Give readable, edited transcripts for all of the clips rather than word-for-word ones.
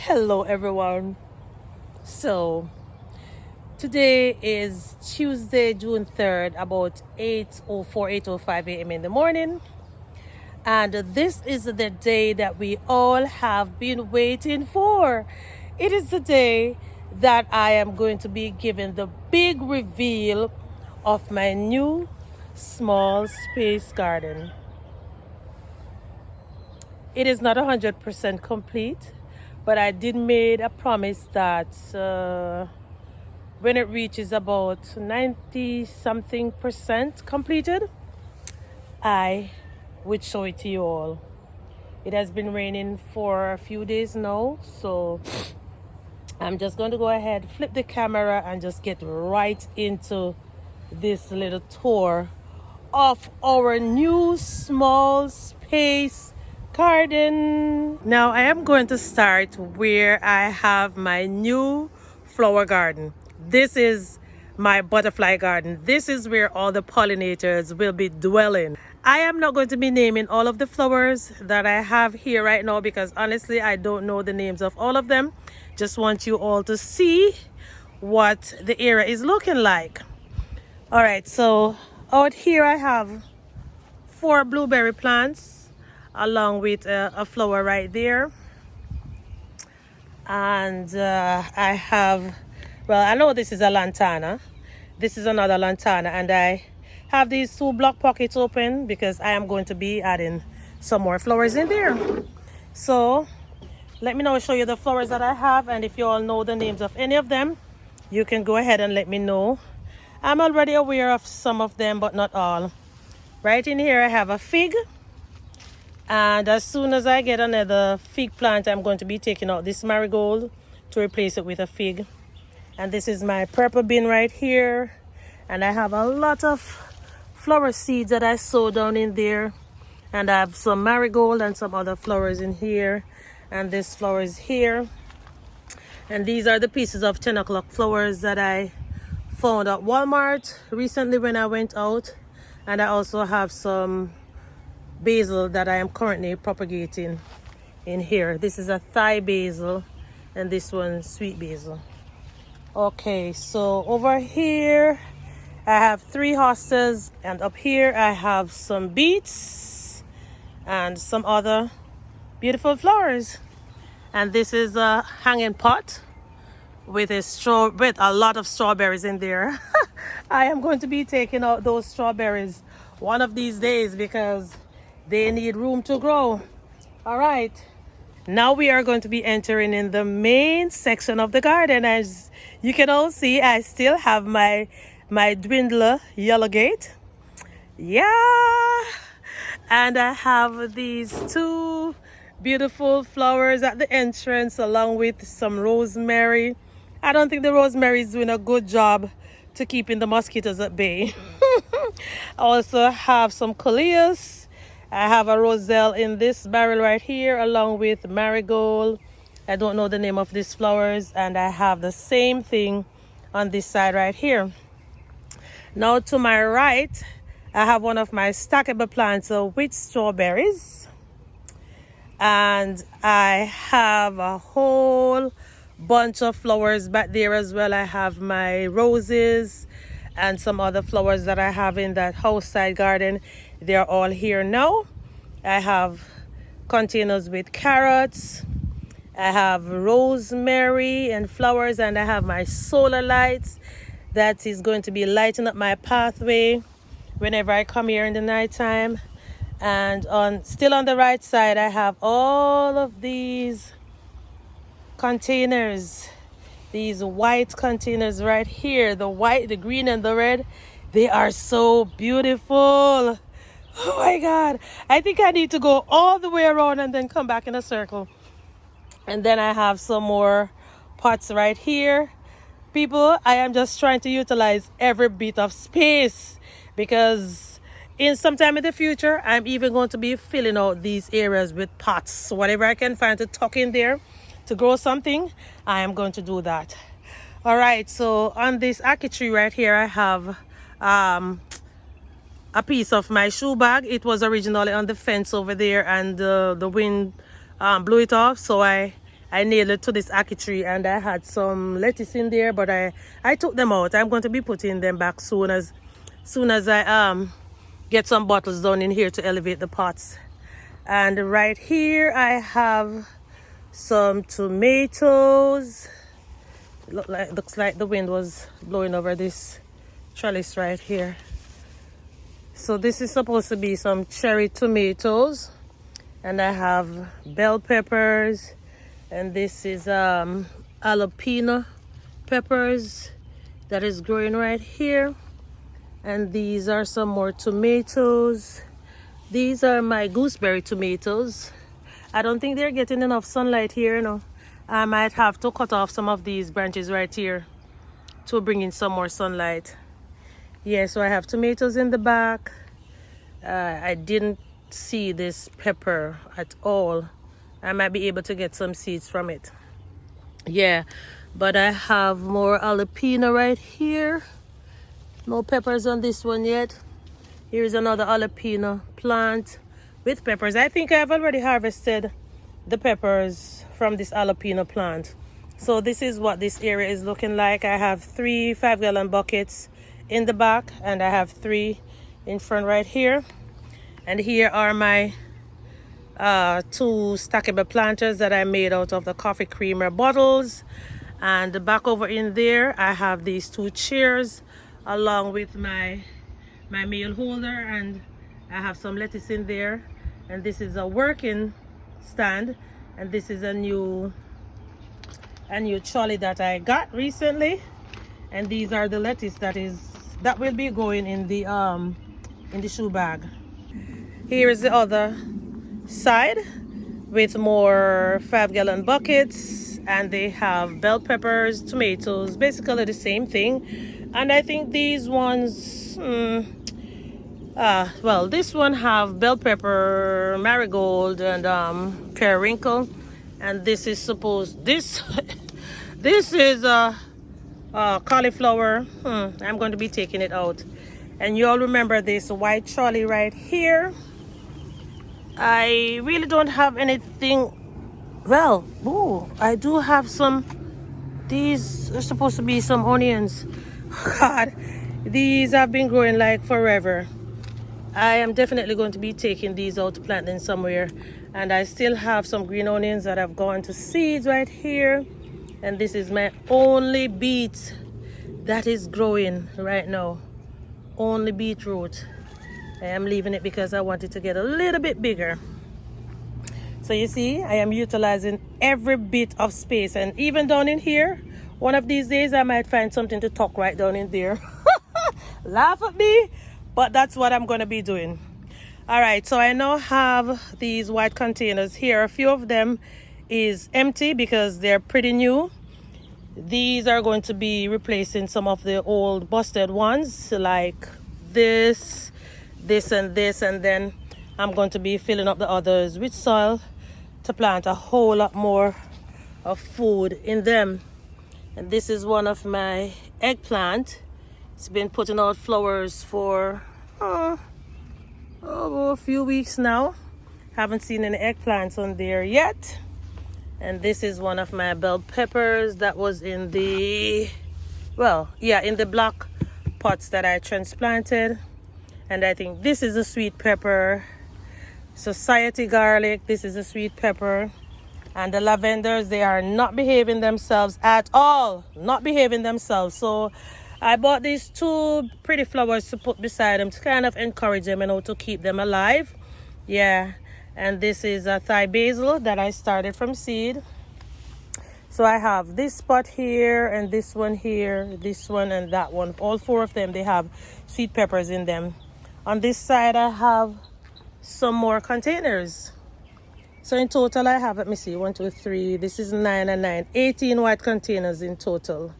Hello everyone. So today is Tuesday, June 3rd, about 8:04, 8:05 a.m. in the morning. And this is the day that we all have been waiting for. It is the day that I am going to be given the big reveal of my new small space garden. It is not 100% complete, but I did made a promise that when it reaches about 90 something percent completed, I would show it to you all. It has been raining for a few days now, so I'm just going to go ahead, flip the camera, and just get right into this little tour of our new small space garden. Now I am going to start where I have my new flower garden. This is my butterfly garden. This is where all the pollinators will be dwelling. I am not going to be naming all of the flowers that I have here right now because honestly I don't know the names of all of them. Just want you all to see what the area is looking like. All right, so out here I have 4 blueberry plants along with a flower right there. And I have, well, I know this is a lantana. This is another lantana, and I have these 2 block pockets open because I am going to be adding some more flowers in there. So let me now show you the flowers that I have, and if you all know the names of any of them, you can go ahead and let me know. I'm already aware of some of them, but not all. Right in here I have a fig, and as soon as I get another fig plant, I'm going to be taking out this marigold to replace it with a fig. And this is my purple bin right here, and I have a lot of flower seeds that I sowed down in there, and I have some marigold and some other flowers in here, and this flower is here. And these are the pieces of 10 o'clock flowers that I found at Walmart recently when I went out. And I also have some basil that I am currently propagating in here. This is a Thai basil, and this one sweet basil. Okay, so over here I have 3 hostas, and up here I have some beets and some other beautiful flowers. And this is a hanging pot with a lot of strawberries in there. I am going to be taking out those strawberries one of these days because they need room to grow. All right, now we are going to be entering in the main section of the garden. As you can all see, I still have my dwindler yellow gate. Yeah, and I have these 2 beautiful flowers at the entrance along with some rosemary. I don't think the rosemary is doing a good job to keeping the mosquitoes at bay. I also have some coleus. I have a roselle in this barrel right here along with marigold. I don't know the name of these flowers, and I have the same thing on this side right here. Now to my right, I have one of my stackable plants with strawberries, and I have a whole bunch of flowers back there as well. I have my roses and some other flowers that I have in that house side garden. They're all here now. I have containers with carrots. I have rosemary and flowers, and I have my solar lights that is going to be lighting up my pathway whenever I come here in the nighttime. And still on the right side, I have all of these containers, these white containers right here, the white, the green, and the red. They are so beautiful. Oh my God, I think I need to go all the way around and then come back in a circle. And then I have some more pots right here. People, I am just trying to utilize every bit of space because in sometime in the future, I'm even going to be filling out these areas with pots. Whatever I can find to tuck in there to grow something, I am going to do that. All right, so on this ackee tree right here, I have a piece of my shoe bag. It was originally on the fence over there, and the wind blew it off, so I I nailed it to this ackee tree, and I had some lettuce in there, but I took them out. I'm going to be putting them back soon as I get some bottles down in here to elevate the pots. And right here I have some tomatoes. Looks like the wind was blowing over this trellis right here. So this is supposed to be some cherry tomatoes, and I have bell peppers, and this is jalapeno peppers that is growing right here. And these are some more tomatoes. These are my gooseberry tomatoes. I don't think they're getting enough sunlight here, you know. I might have to cut off some of these branches right here to bring in some more sunlight. Yeah, so I have tomatoes in the back. I didn't see this pepper at all. I might be able to get some seeds from it. Yeah, but I have more jalapeno right here. No peppers on this one yet. Here's another jalapeno plant with peppers. I think I've already harvested the peppers from this jalapeno plant. So this is what this area is looking like. I have 3 5-gallon buckets in the back, and I have 3 in front right here. And here are my 2 stackable planters that I made out of the coffee creamer bottles. And back over in there, I have these 2 chairs along with my meal holder, and I have some lettuce in there. And this is a working stand, and this is a new trolley that I got recently. And these are the lettuce that will be going in the shoe bag. Here is the other side with more 5-gallon buckets, and they have bell peppers, tomatoes, basically the same thing. And I think these ones, well, this one have bell pepper, marigold, and periwinkle. And this is this is cauliflower. I'm going to be taking it out. And you all remember this white trolley right here. I really don't have anything. Well, I do have some. These are supposed to be some onions. God, these have been growing like forever. I am definitely going to be taking these out to plant them somewhere. And I still have some green onions that have gone to seeds right here. And this is my only beet that is growing right now. Only beetroot. I am leaving it because I want it to get a little bit bigger. So you see, I am utilizing every bit of space. And even down in here, one of these days I might find something to tuck right down in there. Laugh at me, but that's what I'm going to be doing. All right, so I now have these white containers here. A few of them is empty because they're pretty new. These are going to be replacing some of the old busted ones, like this, and this, and then I'm going to be filling up the others with soil to plant a whole lot more of food in them. And this is one of my eggplant. It's been putting out flowers for a few weeks now. Haven't seen any eggplants on there yet. And this is one of my bell peppers that was in the, in the block pots that I transplanted. And I think this is a sweet pepper. Society garlic, this is a sweet pepper. And the lavenders, they are not behaving themselves at all. Not behaving themselves. So I bought these 2 pretty flowers to put beside them to kind of encourage them, to keep them alive. Yeah. And this is a Thai basil that I started from seed. So I have this spot here, and this one here, this one, and that one. All 4 of them, they have sweet peppers in them. On this side, I have some more containers. So in total, I have, let me see, 1, 2, 3. This is 9 and 9. 18 white containers in total.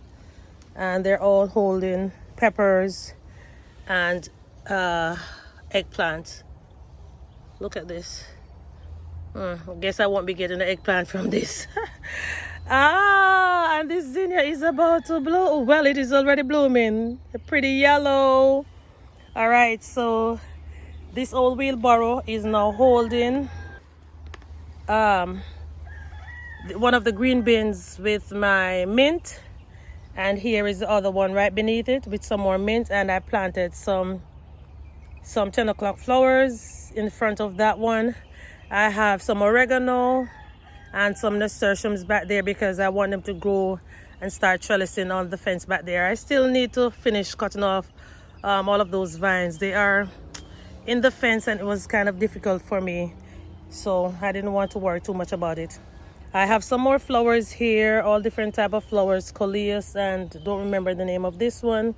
And they're all holding peppers and eggplant. Look at this. I guess I won't be getting the eggplant from this. And this zinnia is about to blow. Well, it is already blooming. Pretty yellow. All right, so this old wheelbarrow is now holding one of the green bins with my mint, and here is the other one right beneath it with some more mint, and I planted some 10 o'clock flowers in front of that one. I have some oregano and some nasturtiums back there because I want them to grow and start trellising on the fence back there. I still need to finish cutting off all of those vines. They are in the fence and it was kind of difficult for me, so I didn't want to worry too much about it. I have some more flowers here, all different type of flowers, coleus, and don't remember the name of this one.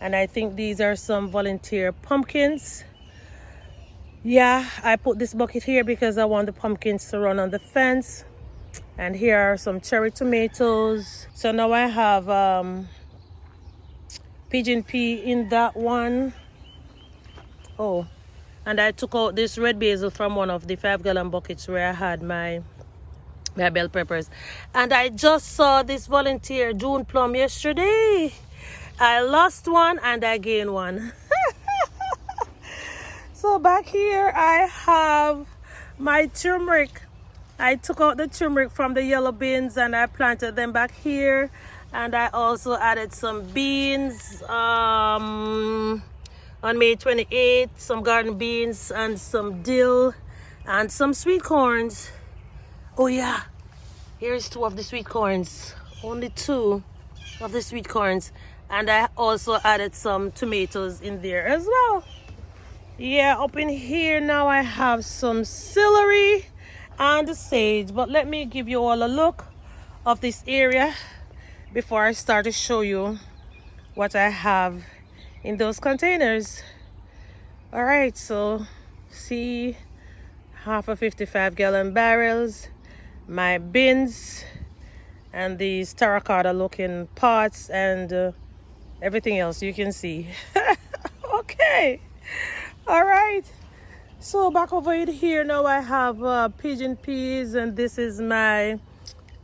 And I think these are some volunteer pumpkins. Yeah, I put this bucket here because I want the pumpkins to run on the fence. And here are some cherry tomatoes. So now I have pigeon pea in that one. Oh, and I took out this red basil from one of the 5-gallon buckets where I had my bell peppers. And I just saw this volunteer June plum yesterday. I lost one and I gained one. So back here I have my turmeric. I took out the turmeric from the yellow bins and I planted them back here. And I also added some beans on May 28th, some garden beans and some dill and some sweet corns. Oh yeah, here's 2 of the sweet corns, only 2 of the sweet corns. And I also added some tomatoes in there as well. Yeah, up in here now I have some celery and sage. But let me give you all a look of this area before I start to show you what I have in those containers. All right, so see, half of 55-gallon barrels, my bins, and these terracotta looking pots, and everything else you can see. Okay, all right, so back over here now I have pigeon peas, and this is my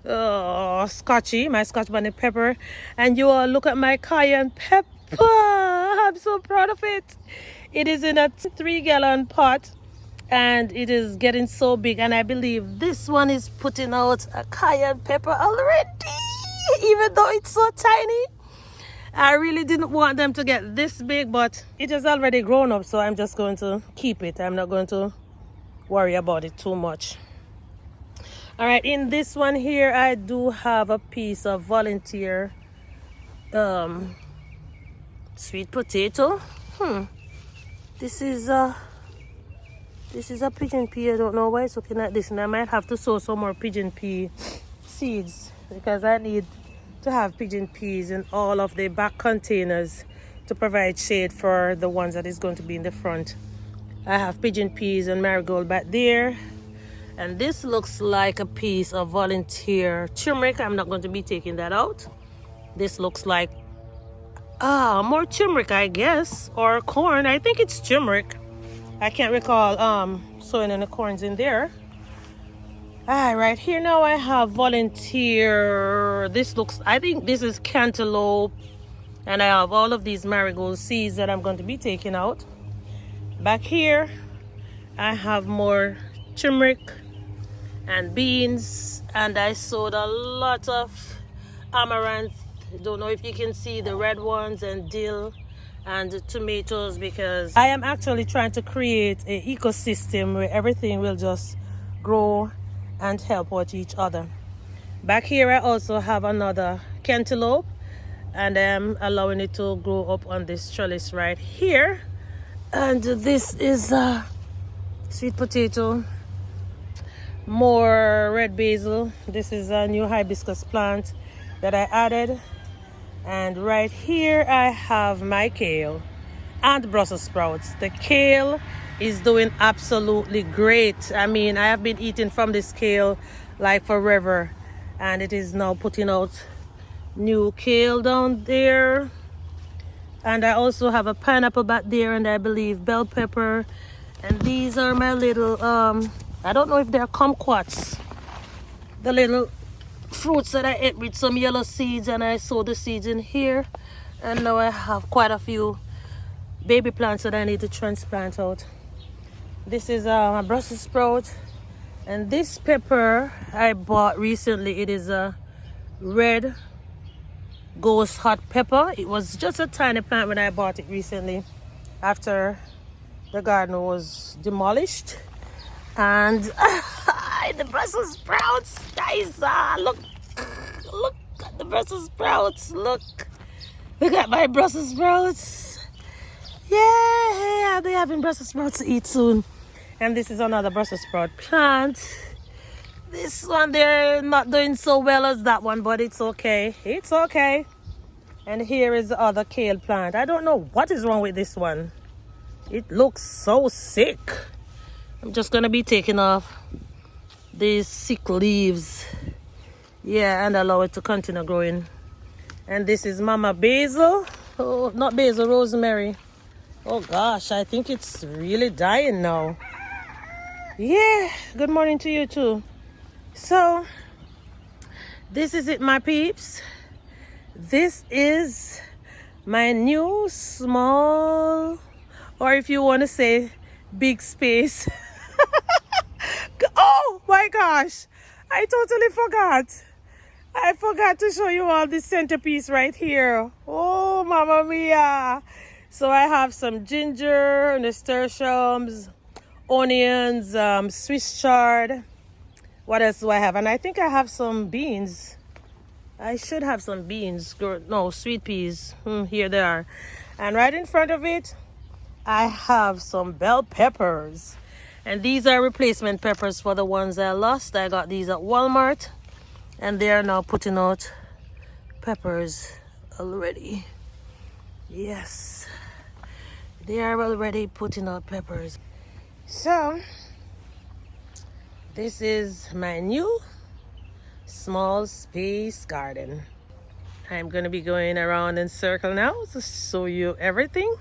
scotchy, my Scotch bonnet pepper. And you all look at my cayenne pepper. I'm so proud of it. It is in a 3-gallon pot and it is getting so big, and I believe this one is putting out a cayenne pepper already, even though it's so tiny. I really didn't want them to get this big, but it has already grown up, so I'm just going to keep it. I'm not going to worry about it too much. All right, in this one here I do have a piece of volunteer sweet potato. This is a pigeon pea. I don't know why it's looking like this, and I might have to sow some more pigeon pea seeds because I need to have pigeon peas in all of the back containers to provide shade for the ones that is going to be in the front. I have pigeon peas and marigold back there, and this looks like a piece of volunteer turmeric. I'm not going to be taking that out. This looks like more turmeric, I guess, or corn. I think it's turmeric. I can't recall sowing any corns in there. Right here now I have volunteer. This looks, I think this is cantaloupe, and I have all of these marigold seeds that I'm going to be taking out. Back here I have more turmeric and beans, and I sowed a lot of amaranth. Don't know if you can see the red ones, and dill and tomatoes, because I am actually trying to create an ecosystem where everything will just grow and help out each other. Back here I also have another cantaloupe, and I'm allowing it to grow up on this trellis right here. And this is a sweet potato, more red basil. This is a new hibiscus plant that I added. And right here I have my kale and Brussels sprouts. The kale is doing absolutely great. I mean, I have been eating from this kale like forever, and it is now putting out new kale down there. And I also have a pineapple back there, and I believe bell pepper. And these are my little I don't know if they're kumquats, the little fruits that I ate with some yellow seeds, and I sowed the seeds in here. And now I have quite a few baby plants that I need to transplant out. This is a Brussels sprout, And this pepper I bought recently, it is a red ghost hot pepper. It was just a tiny plant when I bought it recently after the garden was demolished. And the Brussels sprouts, guys, look at the Brussels sprouts. Look at my Brussels sprouts. Yeah, they're having Brussels sprouts to eat soon. And this is another Brussels sprout plant. This one, they're not doing so well as that one, but it's okay. It's okay. And here is the other kale plant. I don't know what is wrong with this one. It looks so sick. I'm just gonna be taking off these sick leaves. Yeah, and allow it to continue growing. And this is Mama Basil. Oh, not basil, rosemary. Oh gosh, I think it's really dying now. Yeah, good morning to you too. So, this is it, my peeps. This is my new small, or if you want to say big space. Oh my gosh, I totally forgot. I forgot to show you all this centerpiece right here. Oh, Mamma Mia. So I have some ginger, nasturtiums, onions, Swiss chard. What else do I have? And I think I have some beans. I should have some beans. No, sweet peas. Here they are. And right in front of it, I have some bell peppers. And these are replacement peppers for the ones I lost. I got these at Walmart. And they are now putting out peppers already. Yes. They are already putting out peppers. So, this is my new small space garden. I'm going to be going around in circle now to show you everything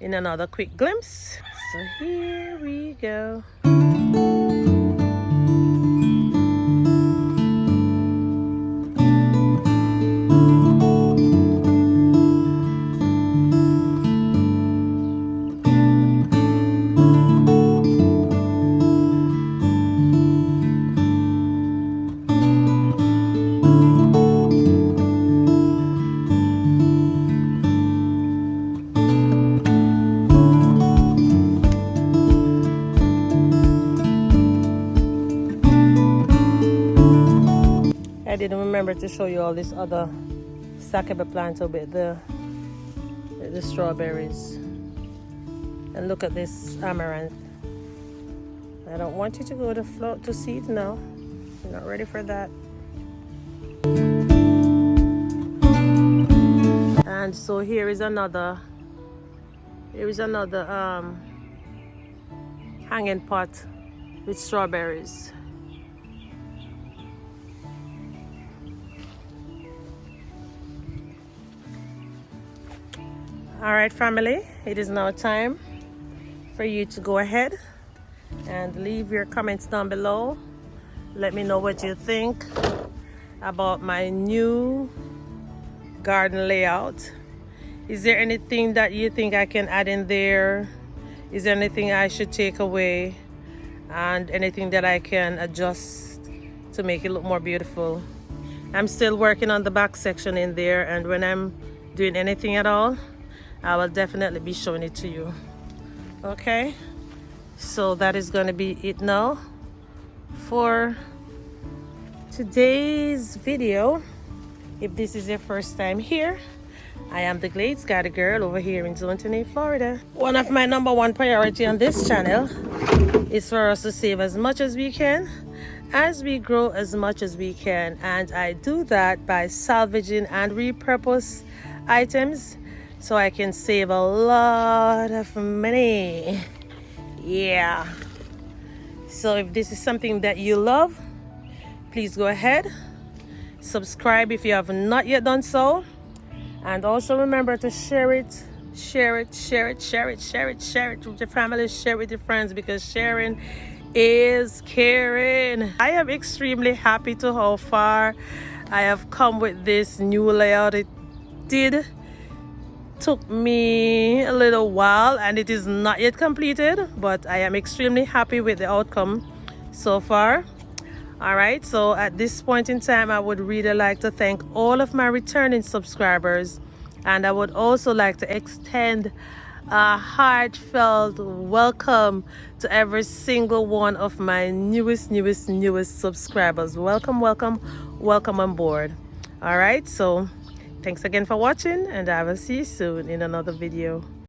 in another quick glimpse. So here we go. I didn't remember to show you all this other sakebe plant over the strawberries. And look at this amaranth. I don't want you to go to seed now. You're not ready for that. And so here is another hanging pot with strawberries. All right, family, it is now time for you to go ahead and leave your comments down below. Let me know what you think about my new garden layout. Is there anything that you think I can add in there? Is there anything I should take away? And anything that I can adjust to make it look more beautiful? I'm still working on the back section in there, and when I'm doing anything at all, I will definitely be showing it to you. Okay, so that is going to be it now for today's video. If this is your first time here, I am the Glades Garden Girl over here in Zone 10A, Florida. One of my #1 priority on this channel is for us to save as much as we can as we grow as much as we can, and I do that by salvaging and repurpose items so I can save a lot of money. Yeah. So if this is something that you love, please go ahead, subscribe if you have not yet done so, and also remember to share it with your family, share it with your friends, because sharing is caring. I am extremely happy to how far I have come with this new layout. It took me a little while and it is not yet completed, but I am extremely happy with the outcome so far. All right, so at this point in time, I would really like to thank all of my returning subscribers, and I would also like to extend a heartfelt welcome to every single one of my newest subscribers. Welcome, welcome, welcome on board. All right, so thanks again for watching, and I will see you soon in another video.